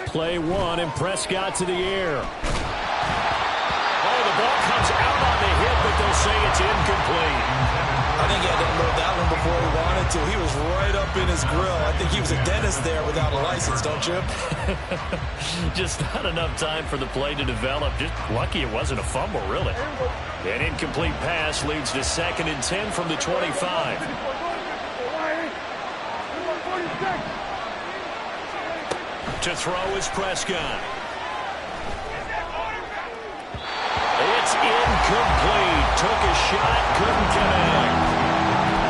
Play one, and Prescott to the air. Oh, the ball comes out on the hit, but they'll say it's incomplete. I think he had to unload that one before he wanted to. He was right up in his grill. I think he was a dentist there without a license, don't you? Just not enough time for the play to develop. Just lucky it wasn't a fumble, really. An incomplete pass leads to 2nd and 10 from the 25. To throw is Prescott. It's incomplete. Took a shot, couldn't connect.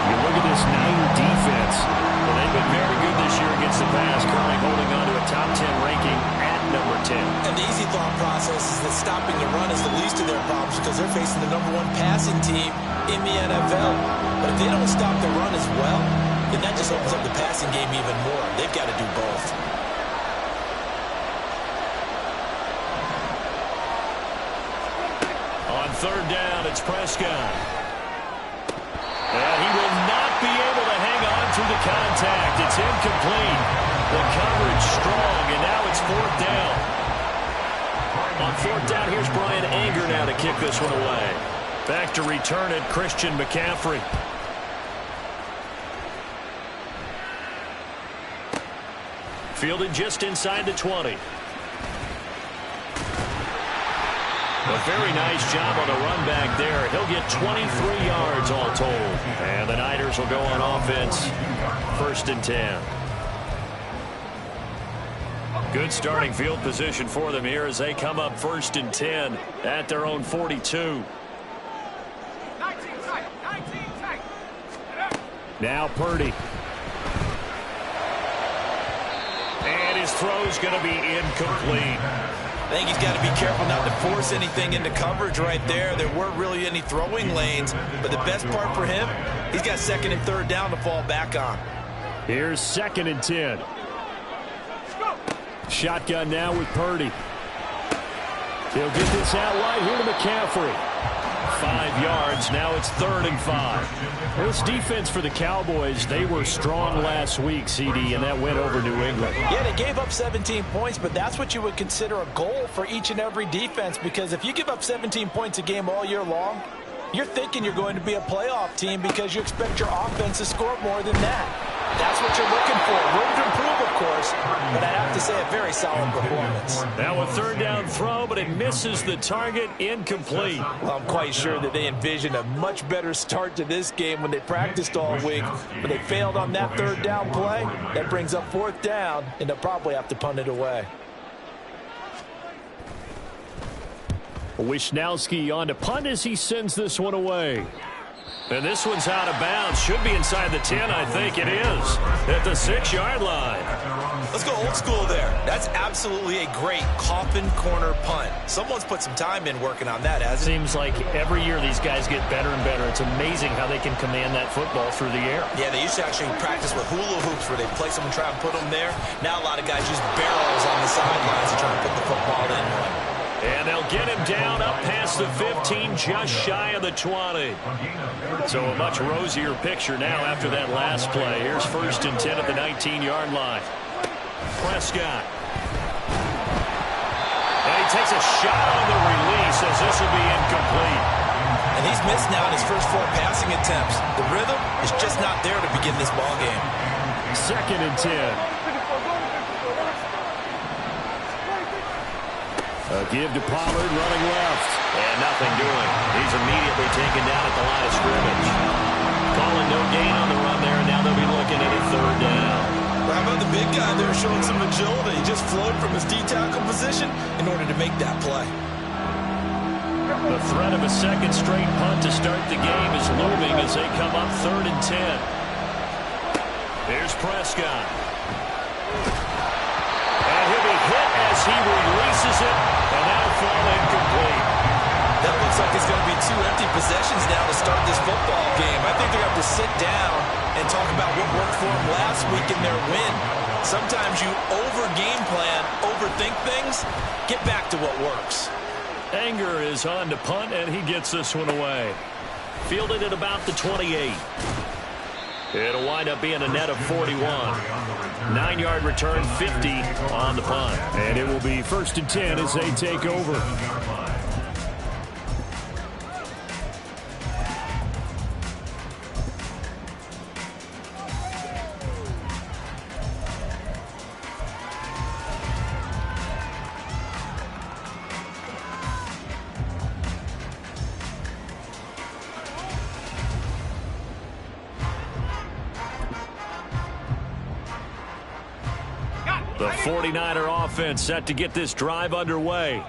You look at this Niner defense. Well, they've been very good this year against the pass, currently holding on to a top 10 ranking at number 10. And the easy thought process is that stopping the run is the least of their problems because they're facing the #1 passing team in the NFL. But if they don't stop the run as well, then that just opens up the passing game even more. They've got to do both. On 3rd down, it's Prescott. And he will not be able to hang on through the contact. It's incomplete. The coverage strong, and now it's 4th down. On 4th down, here's Brian Anger now to kick this one away. Back to return it, Christian McCaffrey. Fielded just inside the 20. A very nice job on the run back there. He'll get 23 yards all told. And the Niners will go on offense. 1st and 10. Good starting field position for them here as they come up 1st and 10 at their own 42. Now Purdy. And his throw's going to be incomplete. I think he's got to be careful not to force anything into coverage right there. There weren't really any throwing lanes, but the best part for him, he's got 2nd and 3rd down to fall back on. Here's 2nd and 10. Shotgun now with Purdy. He'll get this out wide here to McCaffrey. 5 yards. Now it's 3rd and 5. This defense for the Cowboys, they were strong last week, CD, and that went over New England. Yeah, they gave up 17 points, but that's what you would consider a goal for each and every defense, because if you give up 17 points a game all year long, you're thinking you're going to be a playoff team because you expect your offense to score more than that. That's what you're looking for. Room to improve, of course, but I'd have to say a very solid performance. Now a 3rd down throw, but it misses the target. Incomplete. Well, I'm quite sure that they envisioned a much better start to this game when they practiced all week, but they failed on that 3rd down play. That brings up 4th down, and they'll probably have to punt it away. Wisnowski on to punt as he sends this one away. And this one's out of bounds. Should be inside the 10, I think it is. At the 6-yard line. Let's go old school there. That's absolutely a great coffin corner punt. Someone's put some time in working on that, hasn't it? Seems like every year these guys get better and better. It's amazing how they can command that football through the air. Yeah, they used to actually practice with hula hoops where they place them and try and put them there. Now a lot of guys use barrels on the sidelines to try and put the football in. And they'll get him down up past the 15, just shy of the 20. So a much rosier picture now after that last play. Here's 1st and 10 at the 19-yard line. Prescott. And he takes a shot on the release as this will be incomplete. And he's missed now in his first 4 passing attempts. The rhythm is just not there to begin this ball game. 2nd and 10. A give to Pollard, running left. And nothing doing. He's immediately taken down at the line of scrimmage. Calling no gain on the run there, and now they'll be looking at a 3rd down. Well, how about the big guy there showing some agility? He just flowed from his D-tackle position in order to make that play. The threat of a 2nd straight punt to start the game is looming as they come up 3rd and 10. Here's Prescott. And he'll be hit as he releases it, and that'll fall incomplete. That looks like it's going to be 2 empty possessions now to start this football game. I think they're going to have to sit down and talk about what worked for them last week in their win. Sometimes you over-game plan, overthink things. Get back to what works. Anger is on to punt, and he gets this one away. Fielded at about the 28. It'll wind up being a net of 41. 9-yard return, 50 on the punt. And it will be 1st and 10 as they take over. The 49er offense set to get this drive underway.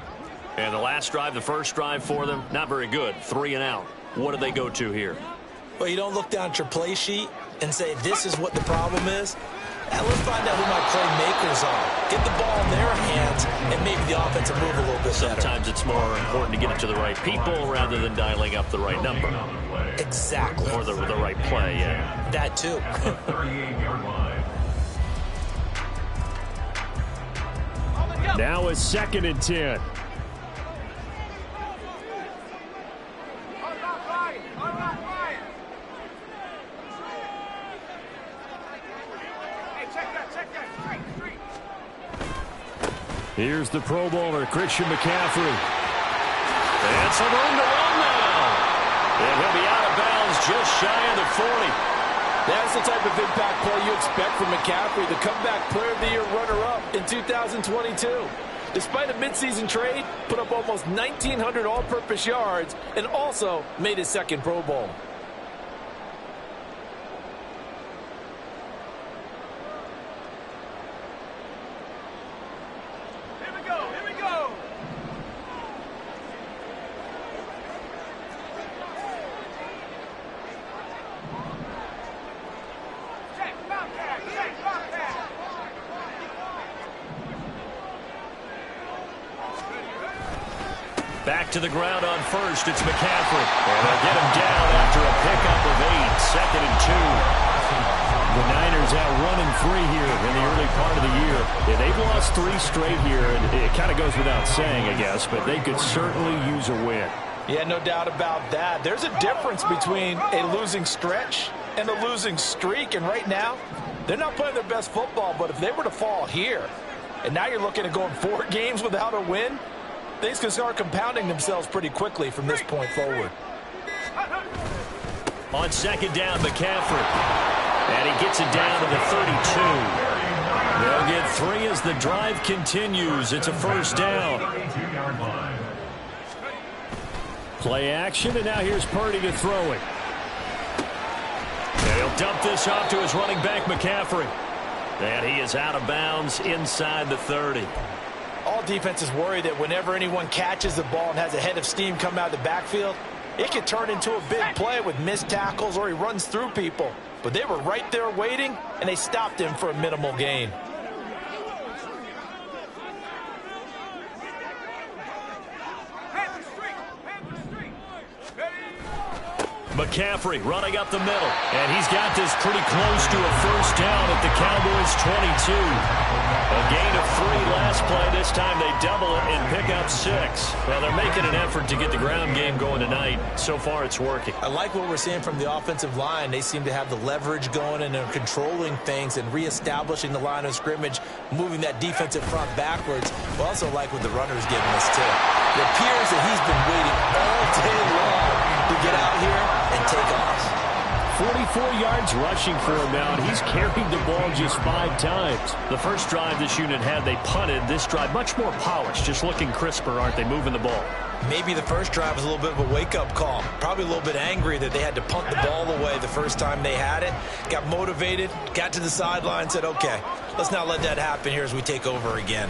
And the last drive, the first drive for them, not very good. 3 and out. What do they go to here? Well, you don't look down at your play sheet and say, this is what the problem is. Let's find out who my playmakers are. Get the ball in their hands, and maybe the offense will move a little bit better. Sometimes it's more important to get it to the right people rather than dialing up the right number. Exactly. Or the right play, yeah. That too. Now it's 2nd and 10. Here's the Pro Bowler, Christian McCaffrey. And some room to run now. And he'll be out of bounds just shy of the 40. That's the type of impact play you expect from McCaffrey, the comeback player of the year runner-up in 2022. Despite a midseason trade, put up almost 1,900 all-purpose yards and also made his 2nd Pro Bowl. Back to the ground on first. It's McCaffrey. And they'll get him down after a pickup of 8. 2nd and 2. The Niners out running free here in the early part of the year. Yeah, they've lost 3 straight here, and it kind of goes without saying, I guess, but they could certainly use a win. Yeah, no doubt about that. There's a difference between a losing stretch and a losing streak, and right now, they're not playing their best football, but if they were to fall here, and now you're looking at going 4 games without a win, things can start compounding themselves pretty quickly from this point forward. On 2nd down, McCaffrey. And he gets it down to the 32. They'll get 3 as the drive continues. It's a 1st down. Play action, and now here's Purdy to throw it. And he'll dump this off to his running back, McCaffrey. And he is out of bounds inside the 30. All defenses worry that whenever anyone catches the ball and has a head of steam come out of the backfield, it could turn into a big play with missed tackles or he runs through people. But they were right there waiting, and they stopped him for a minimal gain. McCaffrey running up the middle. And he's got this pretty close to a 1st down at the Cowboys' 22. A gain of 3 last play. This time they double it and pick up 6. Well, they're making an effort to get the ground game going tonight. So far, it's working. I like what we're seeing from the offensive line. They seem to have the leverage going, and they're controlling things and reestablishing the line of scrimmage, moving that defensive front backwards. We also like what the runner's giving us, too. It appears that he's been waiting all day long to get out here and take off. 44 yards rushing for him now, and he's carried the ball just 5 times. The first drive this unit had, they punted. This drive, much more polished, just looking crisper, aren't they, moving the ball? Maybe the first drive was a little bit of a wake-up call. Probably a little bit angry that they had to punt the ball away the first time they had it. Got motivated, got to the sideline, said, okay, let's not let that happen here as we take over again.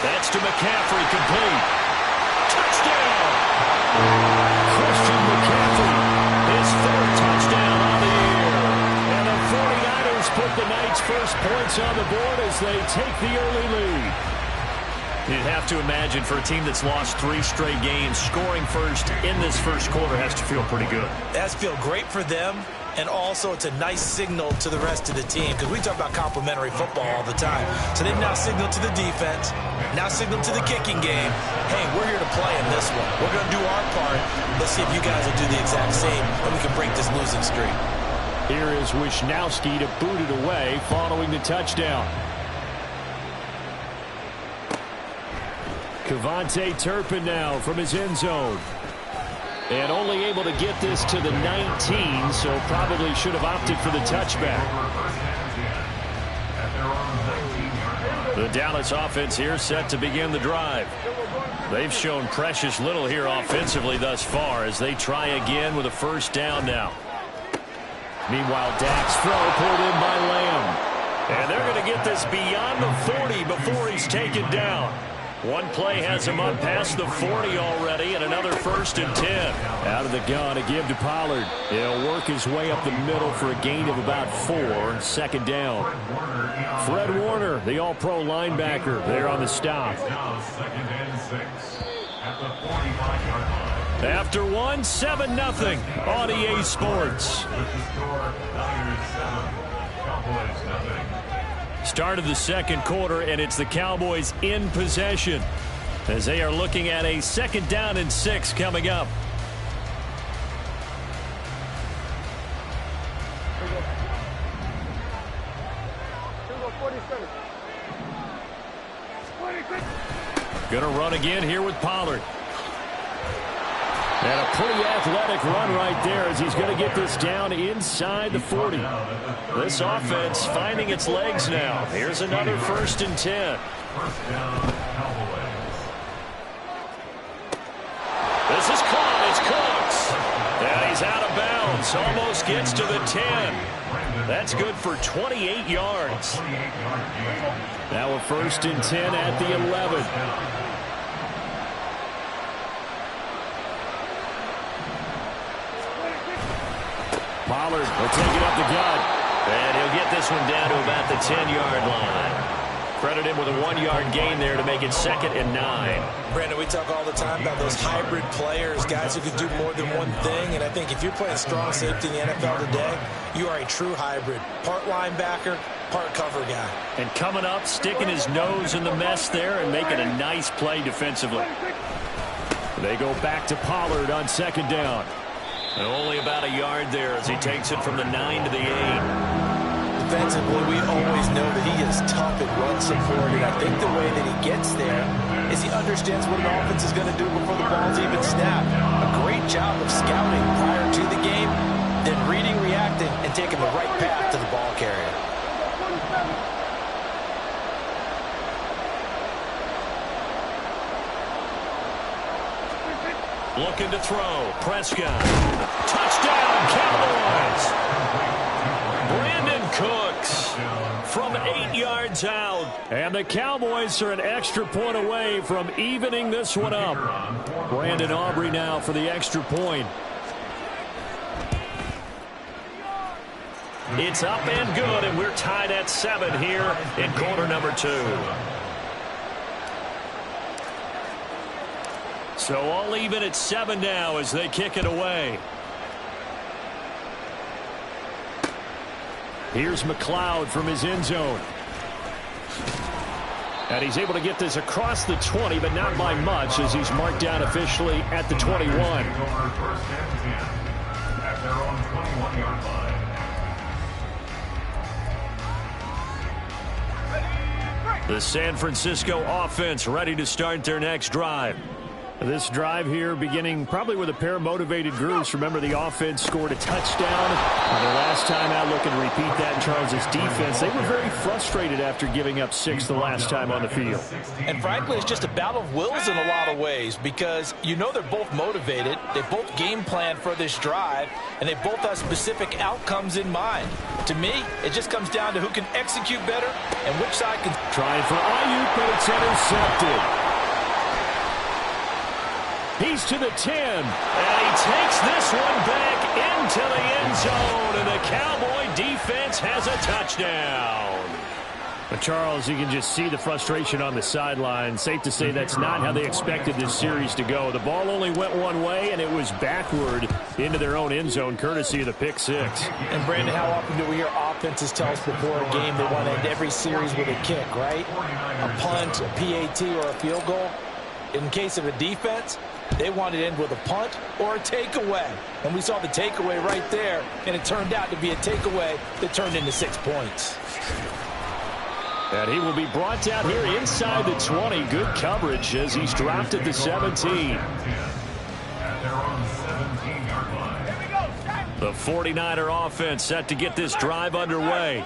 That's to McCaffrey, complete. Touchdown! Christian McCaffrey. His 3rd touchdown on the year. And the 49ers put the night's first points on the board as they take the early lead. You'd have to imagine for a team that's lost 3 straight games, scoring first in this first quarter has to feel pretty good. It has to feel great for them, and also it's a nice signal to the rest of the team because we talk about complementary football all the time. So they've now signaled to the defense, now signaled to the kicking game, hey, we're here to play in this one. We're going to do our part. Let's see if you guys will do the exact same, and we can break this losing streak. Here is Wisnowski to boot it away following the touchdown. Kevontae Turpin now from his end zone. And only able to get this to the 19, so probably should have opted for the touchback. The Dallas offense here set to begin the drive. They've shown precious little here offensively thus far as they try again with a first down now. Meanwhile, Dak's throw pulled in by Lamb. And they're going to get this beyond the 40 before he's taken down. One play has him up past the 40 already, and another 1st and 10. Out of the gun, a give to Pollard. He'll work his way up the middle for a gain of about 4, second down. Fred Warner, the all-pro linebacker, there on the stop. After one, 7-0 on EA Sports. Start of the second quarter, and it's the Cowboys in possession as they are looking at a 2nd down and 6 coming up. Going to run again here with Pollard. And a pretty athletic run right there as he's going to get this down inside the 40. This offense finding its legs now. Here's another 1st and 10. This is caught. It's Cooks. And he's out of bounds. Almost gets to the 10. That's good for 28 yards. Now a 1st and 10 at the 11. Pollard will take it up the gut. And he'll get this one down to about the 10-yard line. Credit him with a 1-yard gain there to make it 2nd and 9. Brandon, we talk all the time about those hybrid players, guys who can do more than one thing. And I think if you're playing strong safety in the NFL today, you are a true hybrid. Part linebacker, part cover guy. And coming up, sticking his nose in the mess there and making a nice play defensively. They go back to Pollard on 2nd down. And only about a yard there as he takes it from the 9 to the 8. Defensively, we always know that he is tough at run support, and I think the way that he gets there is he understands what an offense is going to do before the ball's even snapped. A great job of scouting prior to the game, then reading, reacting, and taking the right path to the ball carrier. Looking to throw. Prescott. Touchdown, Cowboys. Brandon Cooks from 8 yards out. And the Cowboys are an extra point away from evening this one up. Brandon Aubrey now for the extra point. It's up and good, and we're tied at 7 here in quarter number 2. So all even at 7 now as they kick it away. Here's McLeod from his end zone. And he's able to get this across the 20, but not by much as he's marked down officially at the 21. The San Francisco offense ready to start their next drive. This drive here beginning probably with a pair of motivated groups. Remember, the offense scored a touchdown. Their last time out, looking to repeat that in Charles' defense. They were very frustrated after giving up 6 the last time on the field. And frankly, it's just a battle of wills in a lot of ways because you know they're both motivated. They both game plan for this drive, and they both have specific outcomes in mind. To me, it just comes down to who can execute better and which side can. Trying for Ayuk, but it's intercepted. He's to the 10. And he takes this one back into the end zone. And the Cowboy defense has a touchdown. But Charles, you can just see the frustration on the sideline. Safe to say that's not how they expected this series to go. The ball only went one way, and it was backward into their own end zone, courtesy of the pick six. And, Brandon, how often do we hear offenses tell us before a game they want to end every series with a kick, right? A punt, a PAT, or a field goal. In case of a defense, they wanted to end with a punt or a takeaway. And we saw the takeaway right there, and it turned out to be a takeaway that turned into 6 points. And he will be brought down here inside the 20. Good coverage as he's dropped at the 17. The 49er offense set to get this drive underway.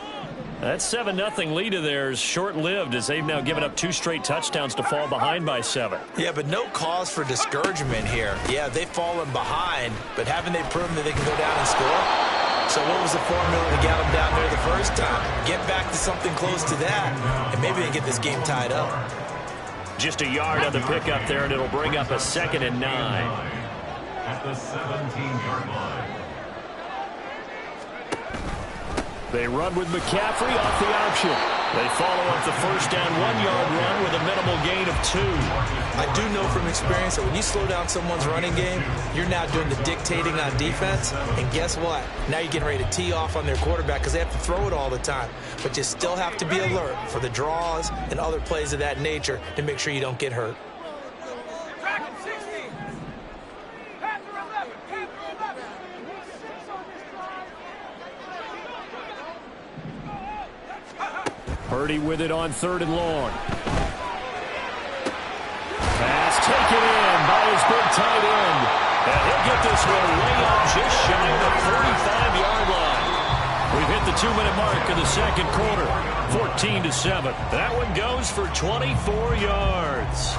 That 7-0 lead of theirs short-lived as they've now given up 2 straight touchdowns to fall behind by 7. Yeah, but no cause for discouragement here. Yeah, they've fallen behind, but haven't they proven that they can go down and score? So what was the formula to get them down there the first time? Get back to something close to that, and maybe they can get this game tied up. Just a yard on the pickup there, and it'll bring up a 2nd and 9. At the 17-yard line. They run with McCaffrey off the option. They follow up the first down 1-yard run with a minimal gain of 2. I do know from experience that when you slow down someone's running game, you're now doing the dictating on defense. And guess what? Now you're getting ready to tee off on their quarterback because they have to throw it all the time. But you still have to be alert for the draws and other plays of that nature to make sure you don't get hurt. Purdy with it on 3rd and long. Pass taken in by his big tight end. And he'll get this one way up just shy of the 45-yard line. We've hit the 2-minute mark of the second quarter. 14-7. That one goes for 24 yards.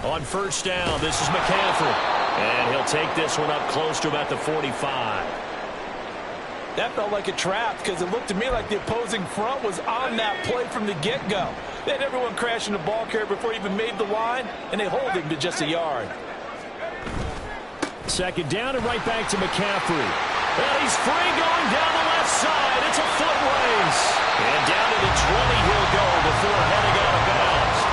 On first down, this is McCaffrey. And he'll take this one up close to about the 45. That felt like a trap because it looked to me like the opposing front was on that play from the get-go. They had everyone crashing the ball carrier before he even made the line, and they hold him to just a yard. 2nd down and right back to McCaffrey. And he's free going down the left side. It's a foot race. And down to the 20 he'll go before heading out of bounds.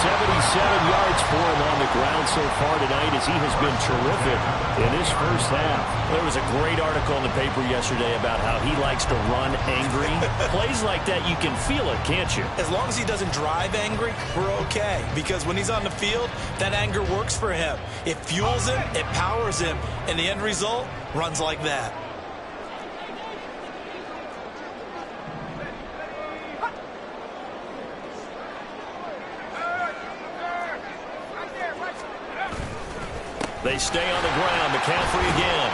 77 yards for him on the ground so far tonight as he has been terrific in this first half. There was a great article in the paper yesterday about how he likes to run angry. Plays like that, you can feel it, can't you? As long as he doesn't drive angry, we're okay. Because when he's on the field, that anger works for him. It fuels him, it powers him, and the end result runs like that. They stay on the ground. McCaffrey again.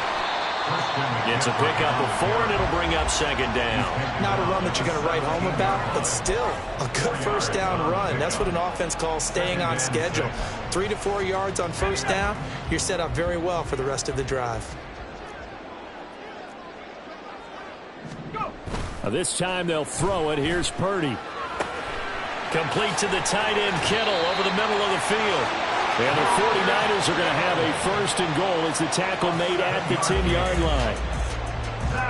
It's a pickup of 4, and it'll bring up 2nd down. Not a run that you're going to write home about, but still a good first down run. That's what an offense calls staying on schedule. 3 to 4 yards on first down, you're set up very well for the rest of the drive. This time they'll throw it. Here's Purdy. Complete to the tight end, Kittle, over the middle of the field. And the 49ers are going to have a 1st and goal as the tackle made at the 10-yard line.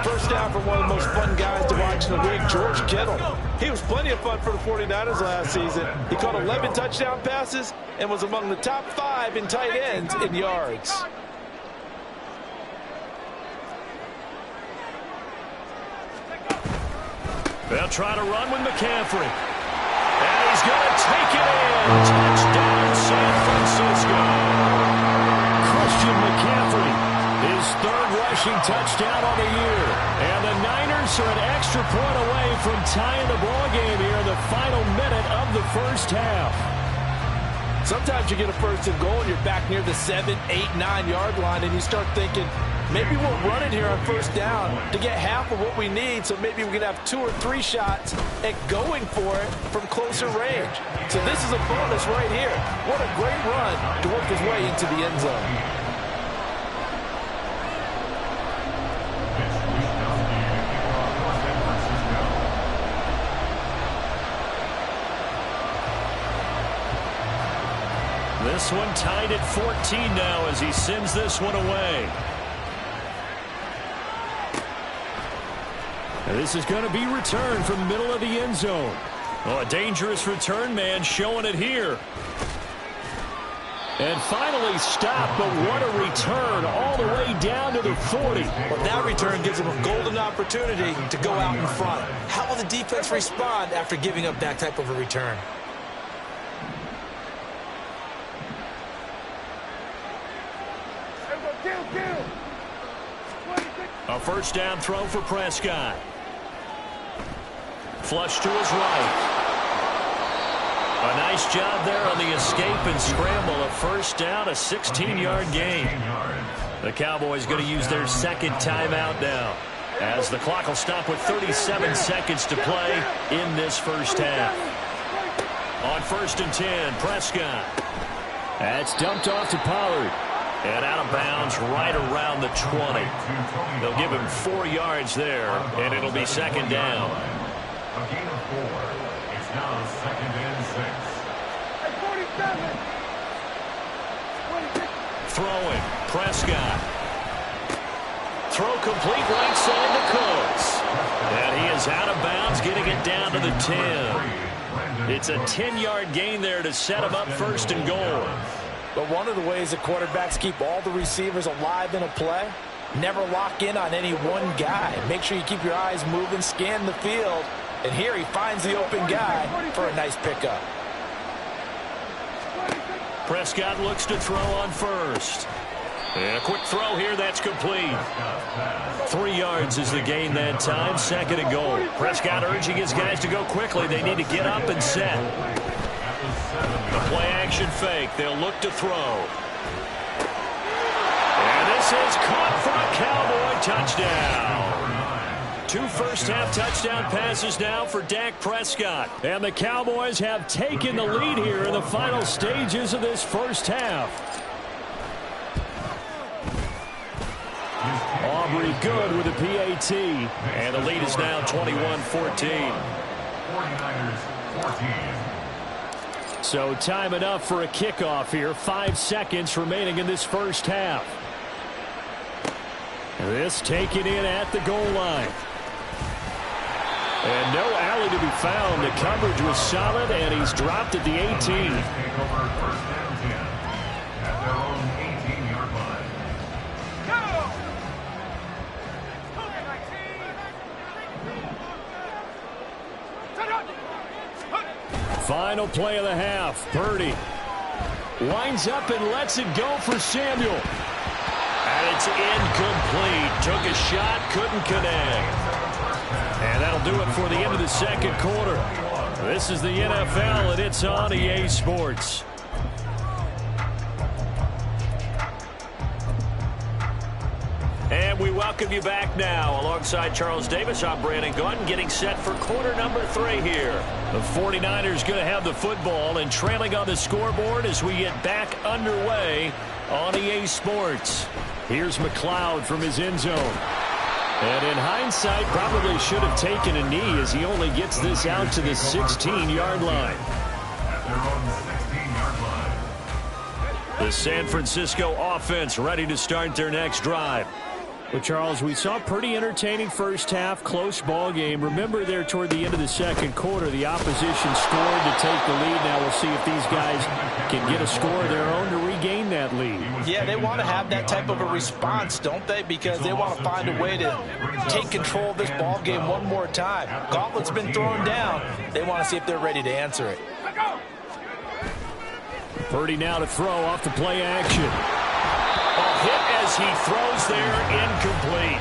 First down for one of the most fun guys to watch in the league, George Kittle. He was plenty of fun for the 49ers last season. He caught 11 touchdown passes and was among the top 5 in tight ends in yards. They'll try to run with McCaffrey. And he's going to take it in. Touchdown, San Francisco. Christian McCaffrey, his 3rd rushing touchdown on the year. And the Niners are an extra point away from tying the ball game here in the final minute of the first half. Sometimes you get a 1st and goal and you're back near the 7, 8, 9-yard line, and you start thinking, maybe we'll run it here on first down to get half of what we need, so maybe we can have 2 or 3 shots at going for it from closer range. So this is a bonus right here. What a great run to work his way into the end zone. This one tied at 14 now as he sends this one away. And this is going to be returned from the middle of the end zone. Oh, a dangerous return man showing it here. And finally stopped, but what a return all the way down to the 40. Well, that return gives him a golden opportunity to go out in front. How will the defense respond after giving up that type of a return? A first down throw for Prescott. Flush to his right. A nice job there on the escape and scramble. A first down, a 16-yard gain. The Cowboys going to use their second timeout now, as the clock will stop with 37 seconds to play in this first half. On 1st and 10, Prescott. That's dumped off to Pollard. And out of bounds right around the 20. They'll give him 4 yards there, and it'll be second down. A gain of 4. It's now 2nd and 6. Throwing, Prescott. Throw complete right side to Cooks. And he is out of bounds, getting it down to the 10. It's a 10-yard gain there to set him up 1st and goal. But one of the ways that quarterbacks keep all the receivers alive in a play, never lock in on any one guy. Make sure you keep your eyes moving, scan the field. And here he finds the open guy for a nice pickup. Prescott looks to throw on 1st. And a quick throw here, that's complete. 3 yards is the gain that time, 2nd and goal. Prescott urging his guys to go quickly. They need to get up and set. The play action fake. They'll look to throw. And this is caught for a Cowboy touchdown. 2 first-half touchdown passes now for Dak Prescott. And the Cowboys have taken the lead here in the final stages of this first half. Aubrey good with a PAT. And the lead is now 21-14. 49ers 14. So time enough for a kickoff here. 5 seconds remaining in this first half. This taken in at the goal line. And no alley to be found. The coverage was solid, and he's dropped at the 18. Take over 1st and 10 at their own 18-yard line. Final play of the half. Purdy winds up and lets it go for Samuel. And it's incomplete. Took a shot, couldn't connect. And that'll do it for the end of the second quarter. This is the NFL, and it's on EA Sports. And we welcome you back now. Alongside Charles Davis, I'm Brandon Gaudin, getting set for quarter number 3 here. The 49ers going to have the football and trailing on the scoreboard as we get back underway on EA Sports. Here's McLeod from his end zone. And in hindsight, probably should have taken a knee as he only gets this out to the 16-yard line. At their own 16-yard line. The San Francisco offense ready to start their next drive. Well, Charles, we saw a pretty entertaining first half, close ball game. Remember there toward the end of the second quarter, the opposition scored to take the lead. Now we'll see if these guys can get a score of their own to regain that lead. Yeah, they want to have that type of a response, don't they? Because they want to find a way to take control of this ball game one more time. Gauntlet's been thrown down. They want to see if they're ready to answer it. Purdy now to throw off the play action. A hit as he throws there, incomplete.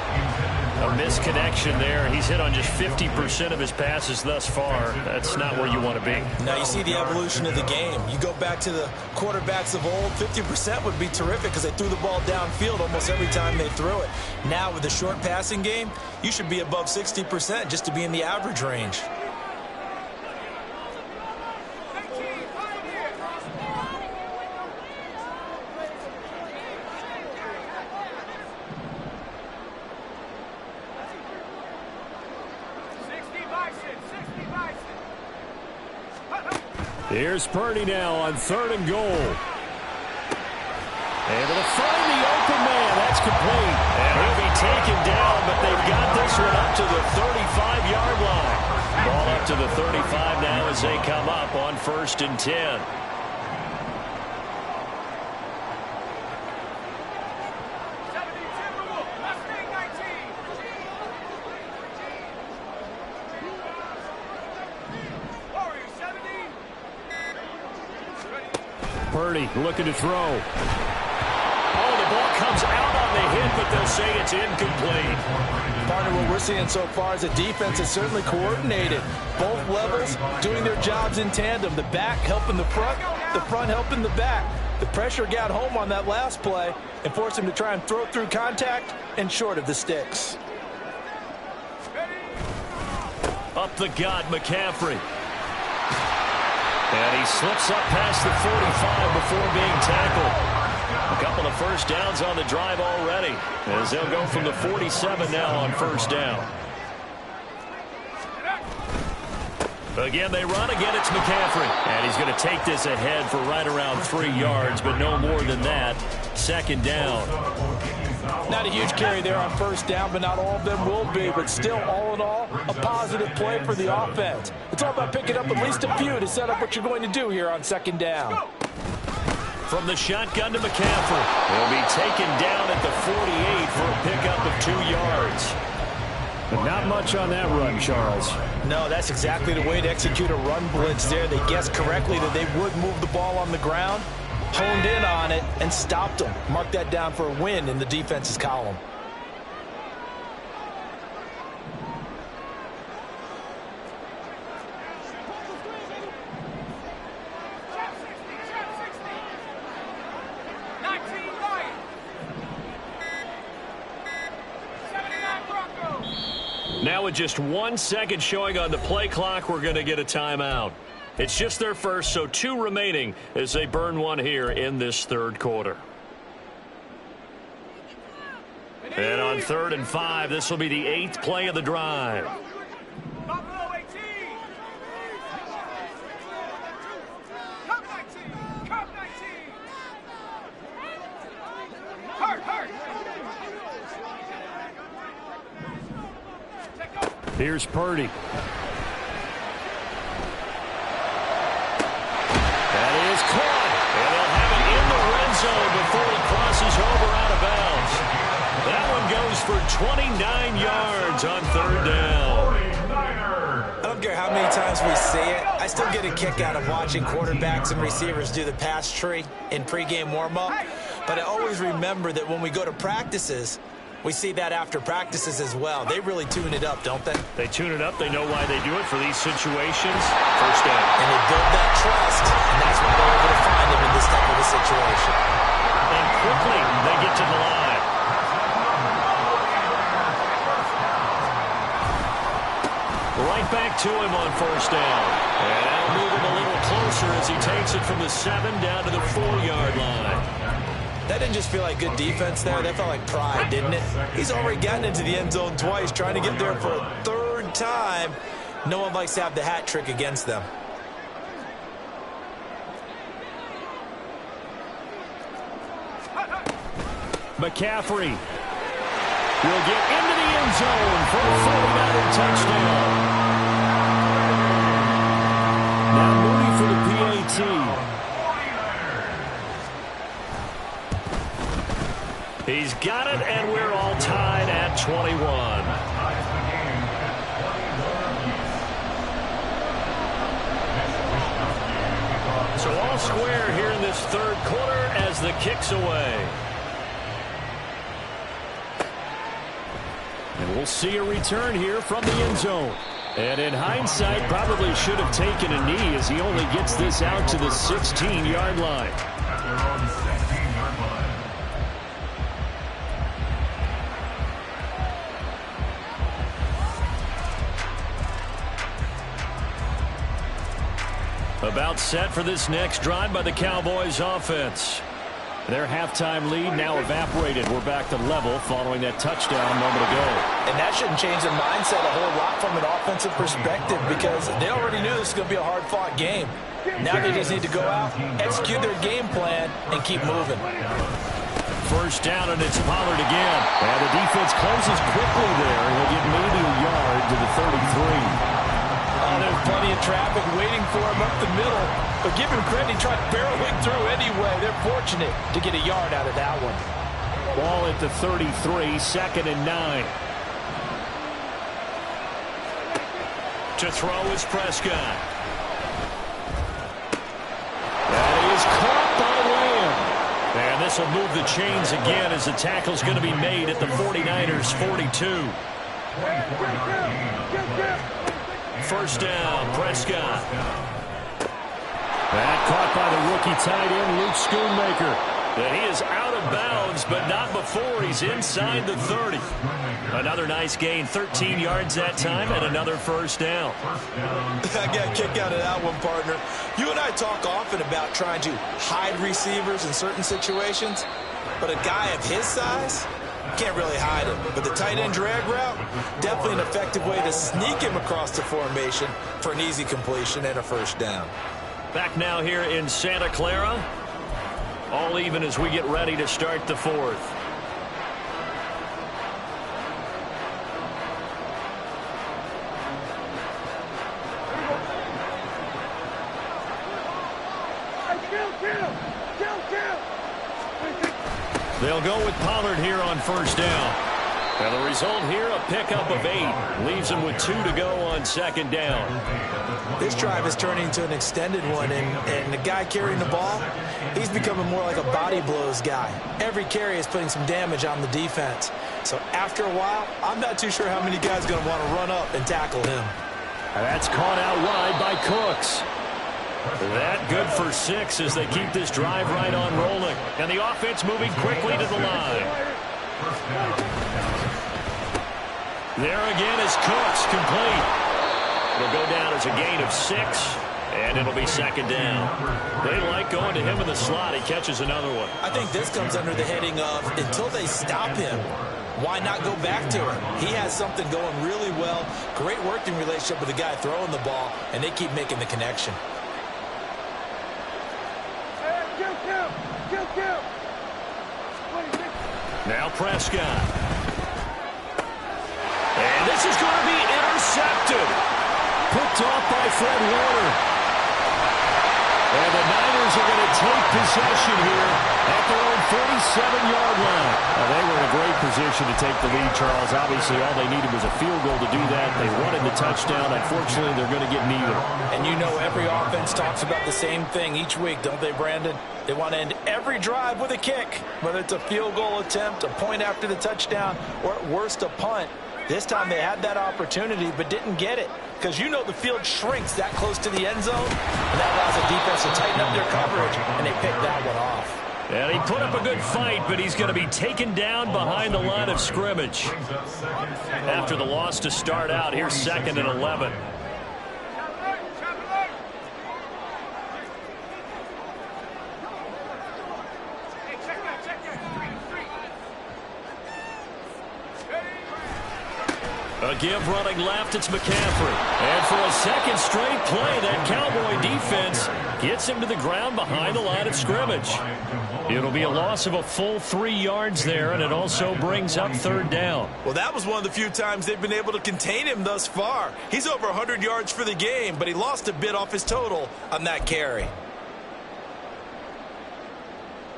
A misconnection there. He's hit on just 50% of his passes thus far. That's not where you want to be. Now you see the evolution of the game. You go back to the quarterbacks of old, 50% would be terrific because they threw the ball downfield almost every time they threw it. Now with the short passing game, you should be above 60% just to be in the average range. Here's Purdy now on 3rd and goal. Able to find the open man. That's complete. And he'll be taken down, but they've got this one up to the 35-yard line. Ball up to the 35 now as they come up on 1st and 10. Purdy looking to throw. Oh, the ball comes out on the hit, but they'll say it's incomplete. Partner, what we're seeing so far is the defense is certainly coordinated. Both levels doing their jobs in tandem. The back helping the front helping the back. The pressure got home on that last play and forced him to try and throw through contact and short of the sticks. Up the gut, McCaffrey. And he slips up past the 45 before being tackled. A couple of first downs on the drive already, as they'll go from the 47 now on 1st down. Again, they run. Again, it's McCaffrey. And he's going to take this ahead for right around 3 yards, but no more than that. 2nd down. Not a huge carry there on 1st down, but not all of them will be. But still, all in all, a positive play for the offense. It's all about picking up at least a few to set up what you're going to do here on 2nd down. From the shotgun to McCaffrey. He'll be taken down at the 48 for a pickup of 2 yards. But not much on that run, Charles. No, that's exactly the way to execute a run blitz there. They guessed correctly that they would move the ball on the ground, honed in on it, and stopped them. Mark that down for a win in the defense's column. Now with just 1 second showing on the play clock, we're going to get a timeout. It's just their first, so 2 remaining as they burn one here in this 3rd quarter. And on 3rd and 5, this will be the 8th play of the drive. Here's Purdy. That is caught. And they'll have it in the red zone before he crosses over out of bounds. That one goes for 29 yards on 3rd down. I don't care how many times we see it. I still get a kick out of watching quarterbacks and receivers do the pass tree in pregame warm-up. But I always remember that when we go to practices, we see that after practices as well. They really tune it up, don't they? They tune it up. They know why they do it for these situations. 1st down. And they build that trust, and that's why they're able to find him in this type of a situation. And quickly, they get to the line. Right back to him on 1st down. And that'll move him a little closer as he takes it from the 7 down to the 4-yard line. That didn't just feel like good defense there. That felt like pride, didn't it? He's already gotten into the end zone twice, trying to get there for a 3rd time. No one likes to have the hat trick against them. McCaffrey will get into the end zone for a 49er touchdown. Now Mooney for the PAT. He's got it, and we're all tied at 21. So all square here in this 3rd quarter as the kick's away. And we'll see a return here from the end zone. And in hindsight, probably should have taken a knee as he only gets this out to the 16-yard line. About set for this next drive by the Cowboys offense. Their halftime lead now evaporated. We're back to level following that touchdown a moment ago. And that shouldn't change their mindset a whole lot from an offensive perspective because they already knew this was going to be a hard-fought game. Now they just need to go out, execute their game plan, and keep moving. first down, and it's Pollard again. And the defense closes quickly there. He'll get maybe a yard to the 33. There's plenty of traffic waiting for him up the middle. But give him credit, he tried barreling through anyway. They're fortunate to get a yard out of that one. Ball at the 33, 2nd and 9. To throw is Prescott. That is caught by Lamb. And this will move the chains again as the tackle's going to be made at the 49ers' 42. First down, Prescott. That caught by the rookie tight end, Luke Schoonmaker. And he is out of bounds, but not before he's inside the 30. Another nice gain, 13 yards that time, and another first down. I got a kick out of that one, partner. You and I talk often about trying to hide receivers in certain situations, but a guy of his size can't really hide him. But the tight end drag route, definitely an effective way to sneak him across the formation for an easy completion and a first down. Back now here in Santa Clara. All even as we get ready to start the fourth. They'll go with Pollard here on first down. And the result here, a pickup of 8. Leaves him with 2 to go on second down. This drive is turning into an extended one, and the guy carrying the ball, he's becoming more like a body blows guy. Every carry is putting some damage on the defense. So after a while, I'm not too sure how many guys are going to want to run up and tackle him. And that's caught out wide by Cooks. That good for 6 as they keep this drive right on rolling. And the offense moving quickly to the line. There again is Cooks, complete. It'll go down as a gain of 6, and it'll be second down. They like going to him in the slot. He catches another one. I think this comes under the heading of until they stop him, why not go back to him? He has something going really well. Great working relationship with the guy throwing the ball, and they keep making the connection. Now Prescott. And this is going to be intercepted. Picked off by Fred Warner. And the Niners are going to take possession here at their own 47-yard line. They were in a great position to take the lead, Charles. Obviously, all they needed was a field goal to do that. They wanted the touchdown. Unfortunately, they're going to get neither. And you know every offense talks about the same thing each week, don't they, Brandon? They want to end every drive with a kick, whether it's a field goal attempt, a point after the touchdown, or at worst a punt. This time they had that opportunity but didn't get it because you know the field shrinks that close to the end zone, and that allows the defense to tighten up their coverage, and they picked that one off. And he put up a good fight, but he's going to be taken down behind the line of scrimmage. After the loss to start out, here's 2nd and 11. A give running left, it's McCaffrey. And for a second straight play, that Cowboy defense gets him to the ground behind the line of scrimmage. It'll be a loss of a full 3 yards there, and it also brings up third down. Well, that was one of the few times they've been able to contain him thus far. He's over 100 yards for the game, but he lost a bit off his total on that carry.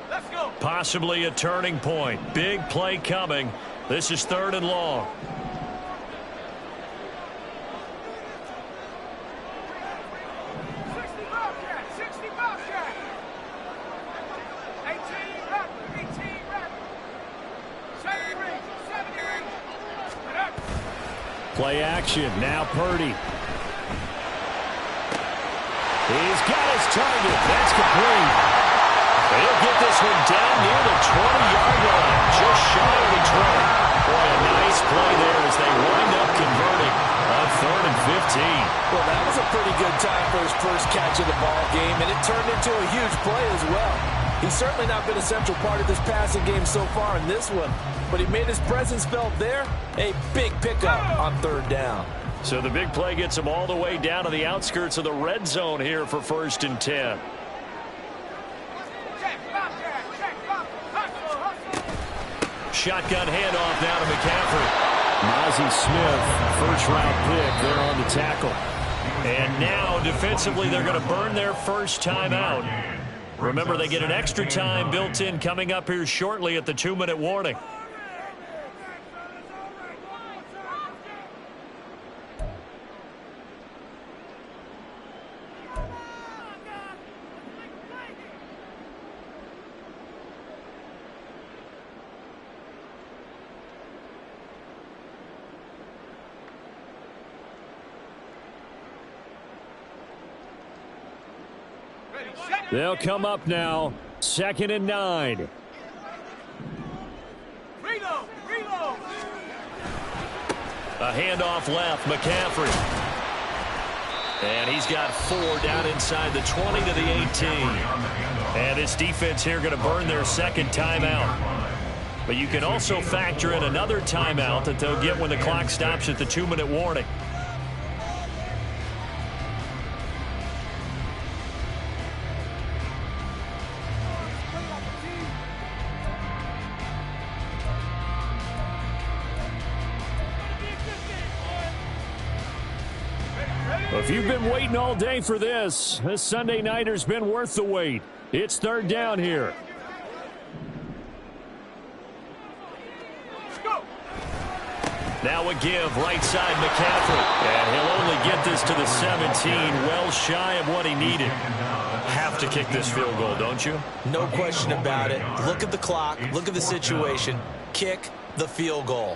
Let's go. Possibly a turning point. Big play coming. This is 3rd and long. Play action. Now Purdy. He's got his target. That's complete. He'll get this one down near the 20-yard line. Just shy of the 20. Boy, a nice play there as they wind up converting on 3rd and 15. Well, that was a pretty good time for his first catch of the ball game, and it turned into a huge play as well. He's certainly not been a central part of this passing game so far in this one, but he made his presence felt there. A big pickup on 3rd down. So the big play gets him all the way down to the outskirts of the red zone here for 1st and 10. shotgun handoff now to McCaffrey. Mozzie Smith, first-round pick there on the tackle. And now, defensively, they're going to burn their first timeout. Remember, they get an extra time built in coming up here shortly at the 2-minute warning. They'll come up now, 2nd and 9. A handoff left, McCaffrey. And he's got 4 down inside the 20 to the 18. And this defense here going to burn their second timeout. But you can also factor in another timeout that they'll get when the clock stops at the 2-minute warning. If you've been waiting all day for this Sunday nighter's been worth the wait. It's 3rd down here. Now a give, right side McCaffrey. And he'll only get this to the 17, well shy of what he needed. Have to kick this field goal, don't you? No question about it. Look at the clock. Look at the situation. Kick the field goal.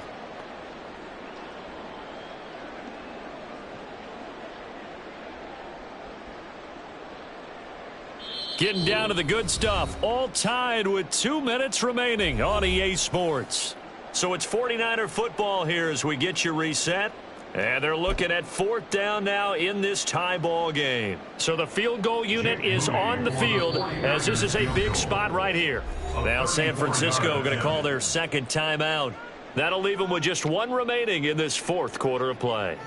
Getting down to the good stuff. All tied with 2 minutes remaining on EA Sports. So it's 49er football here as we get you reset. And they're looking at 4th down now in this tie ball game. So the field goal unit is on the field as this is a big spot right here. Now San Francisco going to call their second timeout. That'll leave them with just 1 remaining in this 4th quarter of play.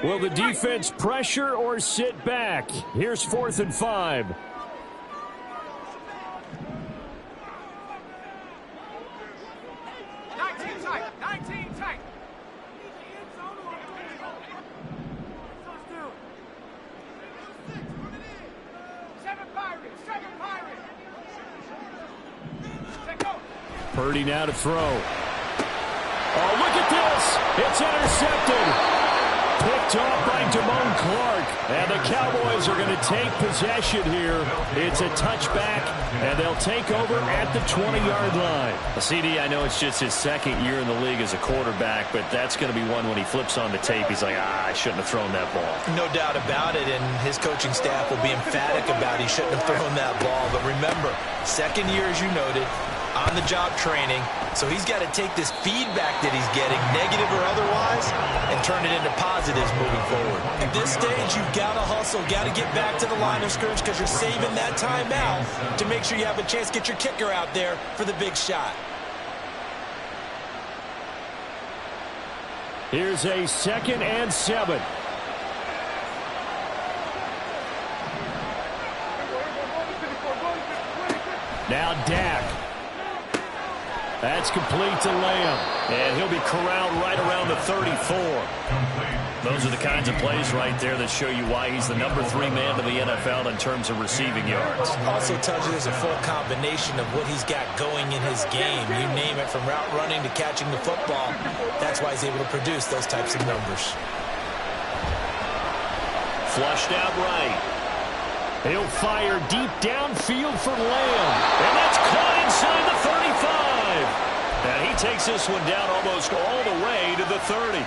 Will the defense pressure or sit back? Here's 4th and 5. Purdy now to throw. Oh, look at this. It's intercepted. Picked off by Damone Clark. And the Cowboys are going to take possession here. It's a touchback, and they'll take over at the 20-yard line. CD, I know it's just his 2nd year in the league as a quarterback, but that's going to be one when he flips on the tape. He's like, I shouldn't have thrown that ball. No doubt about it, and his coaching staff will be emphatic about he shouldn't have thrown that ball. But remember, 2nd year, as you noted, on-the-job training, so he's got to take this feedback that he's getting, negative or otherwise, and turn it into positives moving forward. At this stage, you've got to hustle, got to get back to the line of scrimmage because you're saving that timeout to make sure you have a chance to get your kicker out there for the big shot. Here's a 2nd and 7. Now Dak. That's complete to Lamb. And he'll be corralled right around the 34. Those are the kinds of plays right there that show you why he's the number 3 man to the NFL in terms of receiving yards. Also tells you there's a full combination of what he's got going in his game. You name it, from route running to catching the football. That's why he's able to produce those types of numbers. Flushed out right. He'll fire deep downfield for Lamb. And that's caught inside the 35. And he takes this one down almost all the way to the 30.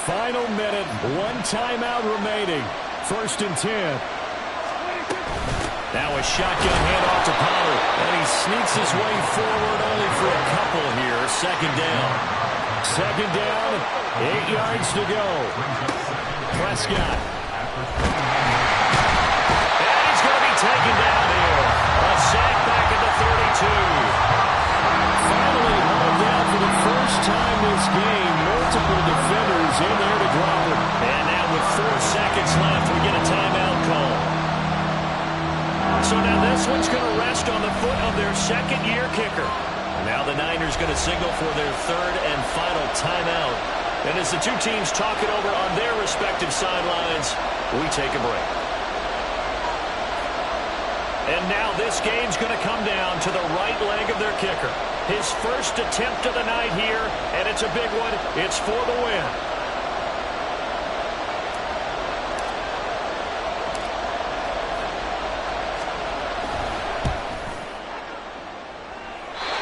Final minute, 1 timeout remaining. 1st and 10. Now a shotgun handoff to Pollard. And he sneaks his way forward only for a couple here. 2nd down. 2nd down, 8 yards to go. Prescott. And he's going to be taken down here. A sack back at the 32. So now this one's going to rest on the foot of their second-year kicker. Now the Niners going to signal for their third and final timeout. And as the two teams talk it over on their respective sidelines, we take a break. And now this game's going to come down to the right leg of their kicker. His first attempt of the night here, and it's a big one. It's for the win.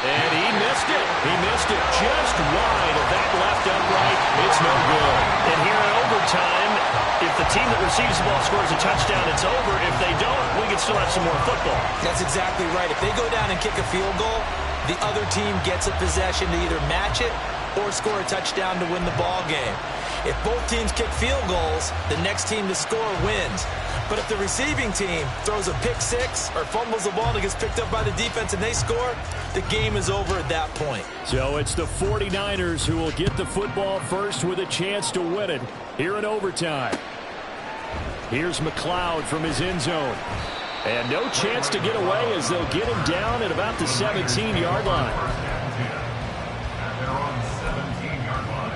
And he missed it. He missed it just wide of that left upright. It's no good. And here in overtime, if the team that receives the ball scores a touchdown, it's over. If they don't, we can still have some more football. That's exactly right. If they go down and kick a field goal, the other team gets a possession to either match it or score a touchdown to win the ball game. If both teams kick field goals, the next team to score wins. But if the receiving team throws a pick six or fumbles the ball and it gets picked up by the defense and they score, the game is over at that point. So it's the 49ers who will get the football first with a chance to win it here in overtime. Here's McLeod from his end zone. And no chance to get away as they'll get him down at about the 17-yard line. At their own 17-yard line.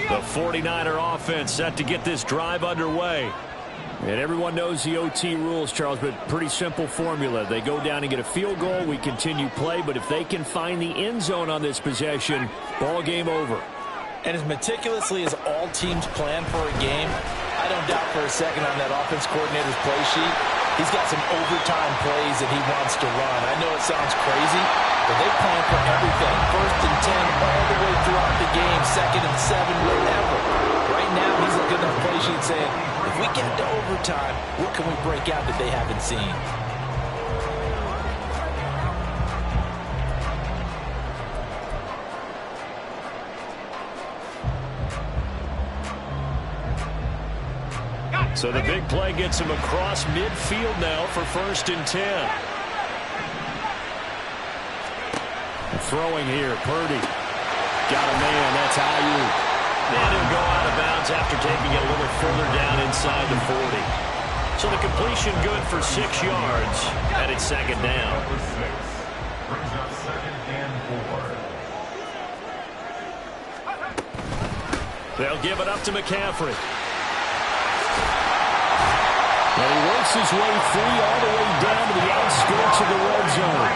The 49er offense set to get this drive underway. And everyone knows the OT rules, Charles, but pretty simple formula. They go down and get a field goal, we continue play, but if they can find the end zone on this possession, ball game over. And as meticulously as all teams plan for a game, I don't doubt for a second on that offense coordinator's play sheet, he's got some overtime plays that he wants to run. I know it sounds crazy, but they plan for everything. 1st and 10 all the way throughout the game, 2nd and 7, whatever. Right now, he's looking at the play sheet saying, if we get to overtime, what can we break out that they haven't seen? So the big play gets him across midfield now for 1st and 10. Throwing here, Purdy. Got a man, that's Ayuk. And he'll go out of bounds after taking it a little further down inside the 40. So the completion good for 6 yards, and it's 2nd down. Number 6 brings up 2nd and 4. They'll give it up to McCaffrey. And he works his way free all the way down to the outskirts of the red zone.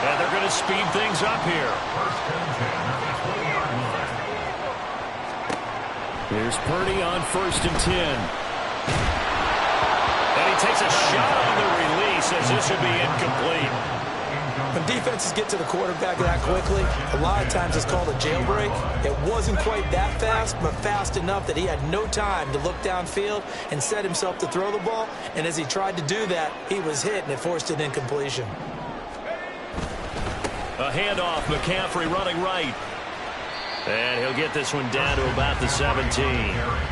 And they're going to speed things up here. 1st and 10 at the 20-yard line. Here's Purdy on 1st and 10. And he takes a shot on the release as this would be incomplete. When defenses get to the quarterback that quickly, a lot of times it's called a jailbreak. It wasn't quite that fast, but fast enough that he had no time to look downfield and set himself to throw the ball. And as he tried to do that, he was hit, and it forced an incompletion. A handoff, McCaffrey running right. And he'll get this one down to about the 17.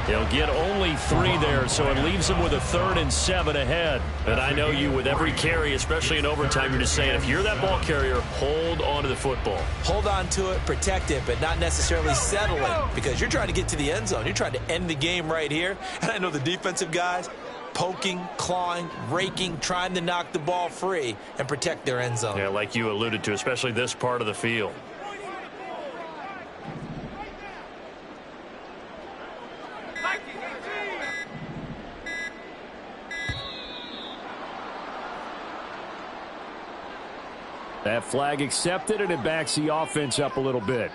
He'll get only 3 there, so it leaves him with a 3rd and 7 ahead. And I know you, with every carry, especially in overtime, you're just saying, if you're that ball carrier, hold on to the football. Hold on to it, protect it, but not necessarily settling, because you're trying to get to the end zone. You're trying to end the game right here. And I know the defensive guys poking, clawing, raking, trying to knock the ball free and protect their end zone. Yeah, like you alluded to, especially this part of the field. That flag accepted, and it backs the offense up a little bit.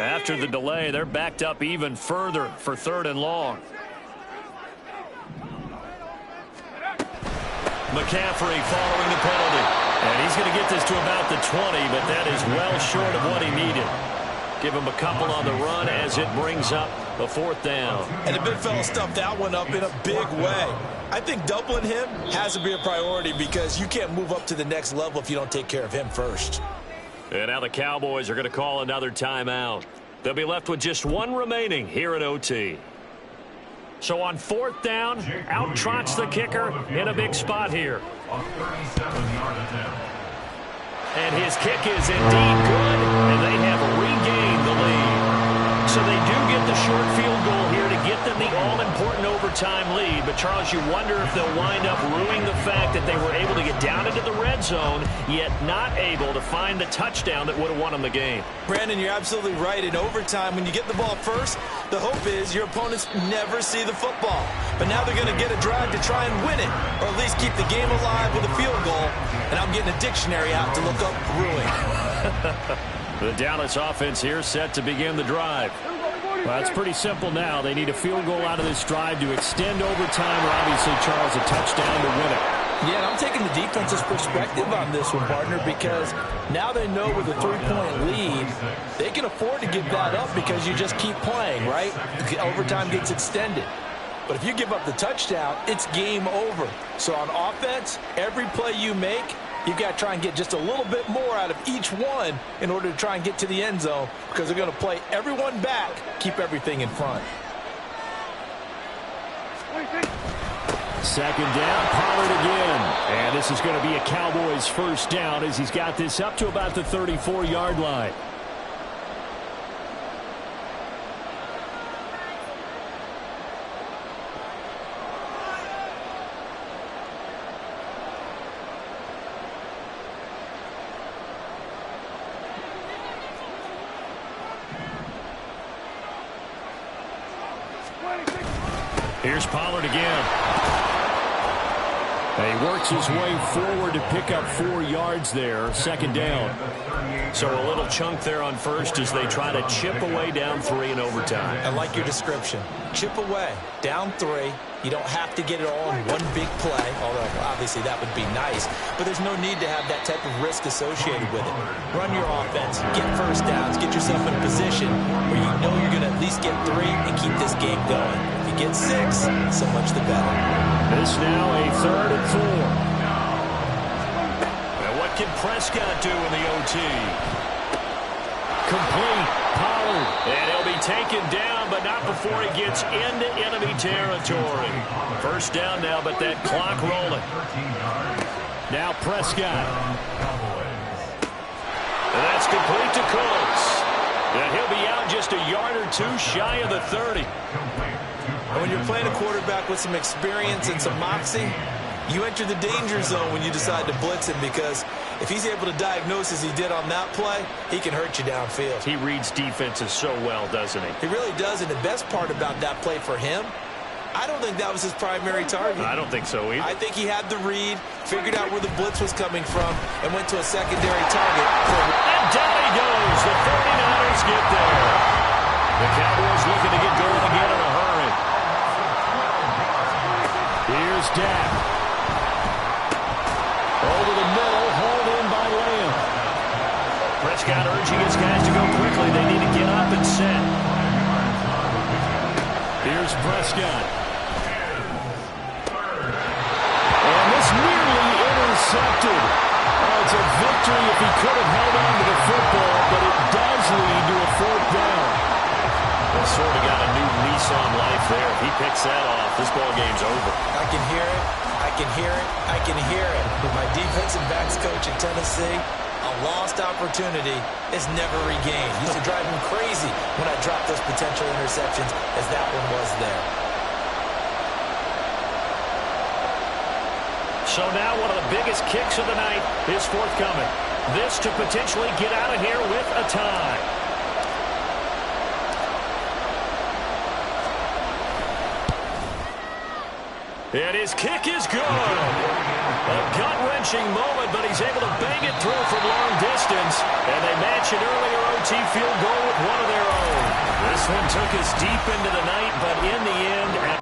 After the delay, they're backed up even further for 3rd and long. McCaffrey following the penalty. And he's going to get this to about the 20, but that is well short of what he needed. Give him a couple on the run as it brings up the 4th down. And the big fella stuffed that one up in a big way. I think doubling him has to be a priority because you can't move up to the next level if you don't take care of him first. And now the Cowboys are going to call another timeout. They'll be left with just one remaining here at OT. So on 4th down, out trots the kicker in a big spot here. A 37-yard attempt. And his kick is indeed good, and they have regained the lead. So they do get the short field goal here to get them the all-important overtime lead. But, Charles, you wonder if they'll wind up ruining the fact that they were able to get down into the red zone, yet not able to find the touchdown that would have won them the game. Brandon, you're absolutely right. In overtime, when you get the ball first, the hope is your opponents never see the football. But now they're going to get a drive to try and win it, or at least keep the game alive with a field goal. And I'm getting a dictionary out to look up ruin. The Dallas offense here set to begin the drive. Well, it's pretty simple now. They need a field goal out of this drive to extend overtime, or obviously, Charles, a touchdown to win it. Yeah, and I'm taking the defense's perspective on this one, partner, because now they know with a 3-point lead, they can afford to give that up because you just keep playing, right? Overtime gets extended. But if you give up the touchdown, it's game over. So on offense, every play you make, you've got to try and get just a little bit more out of each one in order to try and get to the end zone, because they're going to play everyone back, keep everything in front. 2nd down, Pollard again. And this is going to be a Cowboys 1st down as he's got this up to about the 34-yard line. Here's Pollard again. And he works his way forward to pick up 4 yards there. 2nd down. So a little chunk there on 1st as they try to chip away down 3 in overtime. I like your description. Chip away, down 3. You don't have to get it all in one big play, although obviously that would be nice. But there's no need to have that type of risk associated with it. Run your offense, get 1st downs, get yourself in a position where you know you're going to at least get 3 and keep this game going. If you get 6, so much the better. This now a 3rd and 4. And what can Prescott do in the OT? Complete. Pollard. And he'll be taken down, but not before he gets into enemy territory. 1st down now, but that clock rolling. Now Prescott. And that's complete to Cooks. And he'll be out just a yard or 2 shy of the 30. And when you're playing a quarterback with some experience and some moxie, you enter the danger zone when you decide to blitz him, because if he's able to diagnose as he did on that play, he can hurt you downfield. He reads defenses so well, doesn't he? He really does, and the best part about that play for him, I don't think that was his primary target. I don't think so either. I think he had the read, figured out where the blitz was coming from, and went to a secondary target. And down he goes. The 49ers get there. The Cowboys looking to get going again in a hurry. Here's Dak. Over the middle, hauled in by Lamb. Prescott urging his guys to go quickly. They need to get up and set. Here's Prescott. And this nearly intercepted. Oh, it's a victory if he could have held on to the football, but it does lead to a 4th down. They sort of got a new lease on life there. If he picks that off, this ball game's over. I can hear it. I can hear it. I can hear it. With my defensive backs coach in Tennessee, a lost opportunity is never regained. Used to drive him crazy when I dropped those potential interceptions, as that one was there. So now one of the biggest kicks of the night is forthcoming. This to potentially get out of here with a tie. And his kick is good. A gut-wrenching moment, but he's able to bang it through from long distance. And they match an earlier OT field goal with one of their own. This one took us deep into the night, but in the end,